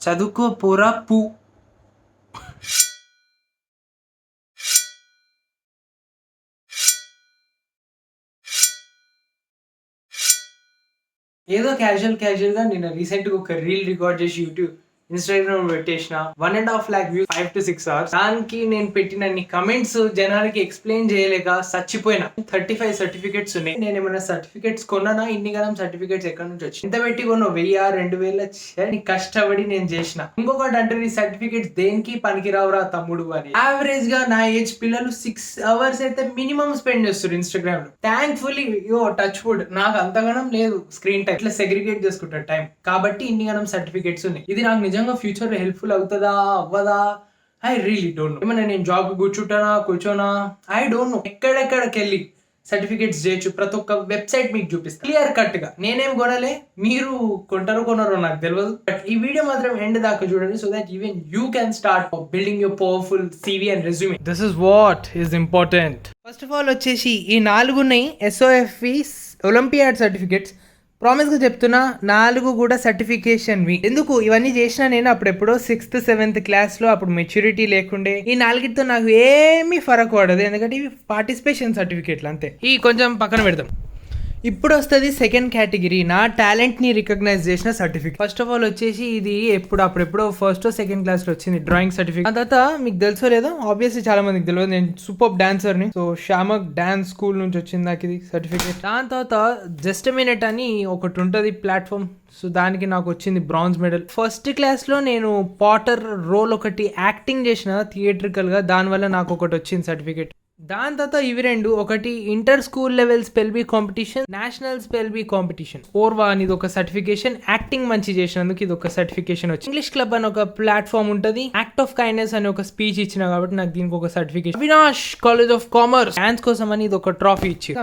చదువుకో పోరా పూ. ఏదో క్యాజువల్ గా నేను రీసెంట్ గా ఒక రీల్ రికార్డ్ చేసి యూట్యూబ్ ఇన్స్టాగ్రామ్ పెట్టేసిన 1.5 lakh వ్యూస్ 5 to 6 hours. దానికి నేను పెట్టిన కమెంట్స్ జనాలకి ఎక్స్ప్లెయిన్ చేయలేక చచ్చిపోయినా. 35 సర్టిఫికేట్స్ ఉన్నాయి. నేను ఏమైనా సర్టిఫికేట్స్ కొన్నానా? ఇన్ని గణం సర్టిఫికేట్స్ ఎక్కడి నుంచి వచ్చి ఎంత పెట్టి కొన్నా? 1000-2000 కష్టపడి నేను చేసిన. ఇంకొకటి అంటే ఈ సర్టిఫికేట్స్ దేనికి పనికిరావురా తమ్ముడు అని. యావరేజ్ గా నా ఏజ్ పిల్లలు 6 hours అయితే మినిమం స్పెండ్ చేస్తారు ఇన్స్టాగ్రామ్ లో. థ్యాంక్ఫుల్లీ టచ్ వుడ్ నాకు అంతగానం లేదు స్క్రీన్ టైం. ఇట్లా సెగ్రిగేట్ చేసుకుంటారు టైం కాబట్టి ఇన్ని గణం సర్టిఫికేట్స్ ఉన్నాయి. ఇది నాకు నిజంగా ఫ్యూచర్ లో హెల్ప్ఫుల్ అవుతుందా అవ్వదా? I really don't know. ఏమన్నా నేను జాబ్ కూర్చోనా ఐ డోంట్ నో. ఎక్కడెక్కడికి వెళ్ళి సర్టిఫికేట్స్ చేయొచ్చు. ప్రతి ఒక్క వెబ్సైట్ మీకు చూపిస్తాను క్లియర్ కట్ గా. నేనేం కొనలే, మీరు కొనరో నాకు తెలియదు. బట్ ఈ వీడియో మాత్రం ఎండ్ దాకా చూడండి so that even you can start building your powerful CV and resume. This is what is important. First of all వచ్చేసి ఈ 4 ఉన్నాయి SOFV ఒలింపియాడ్ సర్టిఫికేట్స్. ప్రామిస్గా చెప్తున్నా 4 కూడా సర్టిఫికేషన్వి. ఎందుకు ఇవన్నీ చేసినా నేను అప్పుడెప్పుడో 6th 7th క్లాస్లో, అప్పుడు మెచ్యూరిటీ లేకుండే. ఈ 4తో నాకు ఏమీ ఫరక్ పడదు ఎందుకంటే ఇవి పార్టిసిపేషన్ సర్టిఫికేట్లు అంతే. ఈ కొంచెం పక్కన పెడదాం. ఇప్పుడు వస్తుంది సెకండ్ కేటగిరీ, నా టాలెంట్ని రికగ్నైజ్ చేసిన సర్టిఫికేట్. ఫస్ట్ ఆఫ్ ఆల్ వచ్చేసి ఇది అప్పుడెప్పుడో 1st or 2nd క్లాస్లో వచ్చింది డ్రాయింగ్ సర్టిఫికేట్. ఆ తర్వాత మీకు తెలుసో లేదో ఆబ్వియస్లీ చాలా మందికి తెలియదు, నేను సూపర్ డాన్సర్ని. సో శ్యామక్ డాన్స్ స్కూల్ నుంచి వచ్చింది నాకు ఇది సర్టిఫికేట్. దాని తర్వాత జస్ట్ మినిట్ అని ఒకటి ఉంటుంది ప్లాట్ఫామ్, సో దానికి నాకు వచ్చింది బ్రాంజ్ మెడల్. 1st క్లాస్లో నేను పాటర్ రోల్ ఒకటి యాక్టింగ్ చేసిన థియేట్రికల్గా, దానివల్ల నాకు ఒకటి వచ్చింది సర్టిఫికేట్. దాని తర్వాత ఇవి 2, ఒకటి inter school level spell bee competition, national spell bee competition. ఓర్వా అని ఇది ఒక సర్టిఫికేషన్, యాక్టింగ్ మంచి చేసినందుకు ఇది ఒక సర్టిఫికేషన్ వచ్చింది. ఇంగ్లీష్ క్లబ్ అని ఒక ప్లాట్ఫామ్ ఉంటుంది, యాక్ట్ ఆఫ్ కైండ్నెస్ అని ఒక స్పీచ్ ఇచ్చిన కాబట్టి నాకు దీనికి ఒక certification. Avinash college of commerce dance కోసం అని ఇది ఒక ట్రాఫీ ఇచ్చి.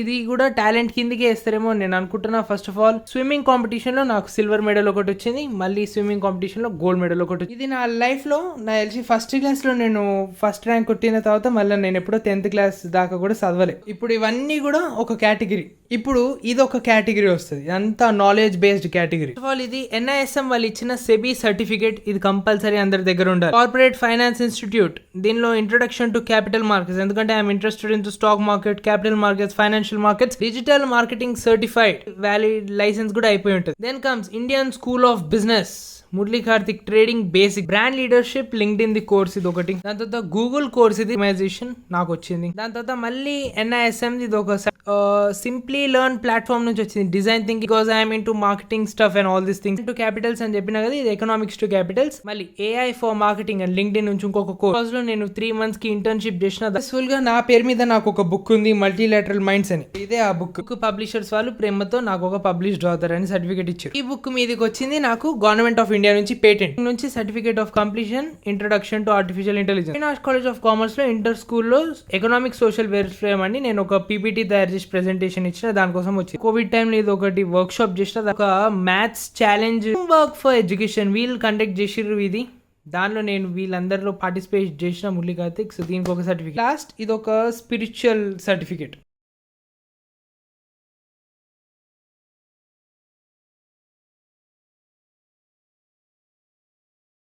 ఇది కూడా టాలెంట్ కిందకే వేస్తారేమో నేను అనుకుంటున్నా. First of all swimming competition లో నాకు సిల్వర్ మెడల్ ఒకటి వచ్చింది, మళ్ళీ స్విమ్మింగ్ కాంపిటీషన్ లో గోల్డ్ మెడల్ ఒకటి వచ్చింది. ఇది నా లైఫ్ లో నాకు తెలిసి 1st క్లాస్ లో నేను ఫస్ట్ ర్యాంక్ కొట్టిన తర్వాత మళ్ళీ నేను ఎప్పుడో 10th క్లాస్ దాకా కూడా చదవలే. ఇప్పుడు ఇవన్నీ కూడా ఒక కేటగిరీ. ఇప్పుడు ఇది ఒక కేటగిరీ వస్తుంది, అంతా knowledge based category. First of all ఇది NISM వాళ్ళు ఇచ్చిన సెబీ సర్టిఫికేట్, ఇది కంపల్సరీ అందరి దగ్గర ఉండాలి. కార్పొరేట్ ఫైనాన్స్ ఇన్స్టిట్యూట్, దీనిలో ఇంట్రొడక్షన్ టు క్యాపిటల్ మార్కెట్స్, ఎందుకంటే I'm interested in stock market, capital markets, financial markets. Digital marketing certified valid licence కూడా అయిపోయి ఉంటుంది. Then comes Indian School of Business, Murali Karthik trading basic, brand leadership, LinkedIn the course ఇది ఒకటి. దాని తర్వాత Google course ఇది optimisation నాకు వచ్చింది. దాని తర్వాత మళ్ళీ NISM ఇది ఒక సింప్లీ లెర్న్ ప్లాట్ఫామ్ నుంచి వచ్చింది, design thinking, because I'm into marketing stuff and all this things. To Capitals అని చెప్పినా కదా, ఇది ఎకనామిక్స్ టు క్యాపిటల్స్. మళ్ళీ AI for marketing and LinkedIn నుంచి ఇంకొక కోర్స్ లో నేను 3 months కి ఇంటర్న్షిప్ చేసిన. సక్సెస్ఫుల్ గా నా పేరు మీద నాకు ఒక బుక్ ఉంది, మల్టీలాటరల్ మైండ్స్ అని. ఇదే ఆ బుక్ పబ్లిషర్స్ వాళ్ళు ప్రేమతో నాకు ఒక పబ్లిష్డ్ ఆథర్ అని సర్టిఫికేట్ ఇచ్చారు. ఈ బుక్ మీదకి వచ్చింది నాకు గవర్నమెంట్ ఆఫ్ ఇండియా నుంచి పేటెంట్ నుంచి certificate of completion, introduction to artificial intelligence. Avinash college of commerce లో ఇంటర్ స్కూల్లో ఎకనామిక్ సోషల్ వెల్ఫేర్ అని నేను ఒక PPT తయారు చేసి ప్రెజెంటేషన్ ఇచ్చిన, దానికోసం వచ్చింది. కోవిడ్ టైంలో ఇది ఒకటి వర్క్ షాప్ చేసిన, ఒక maths challenge work for education వీళ్ళు కండక్ట్ చేసిర్రు. ఇది దానిలో నేను వీళ్ళందరిలో పార్టిసిపేట్ చేసిన మురళీ కార్తిక్. సో దీనికి ఒక సర్టిఫికేట్. లాస్ట్ ఇది ఒక స్పిరిచువల్ సర్టిఫికేట్.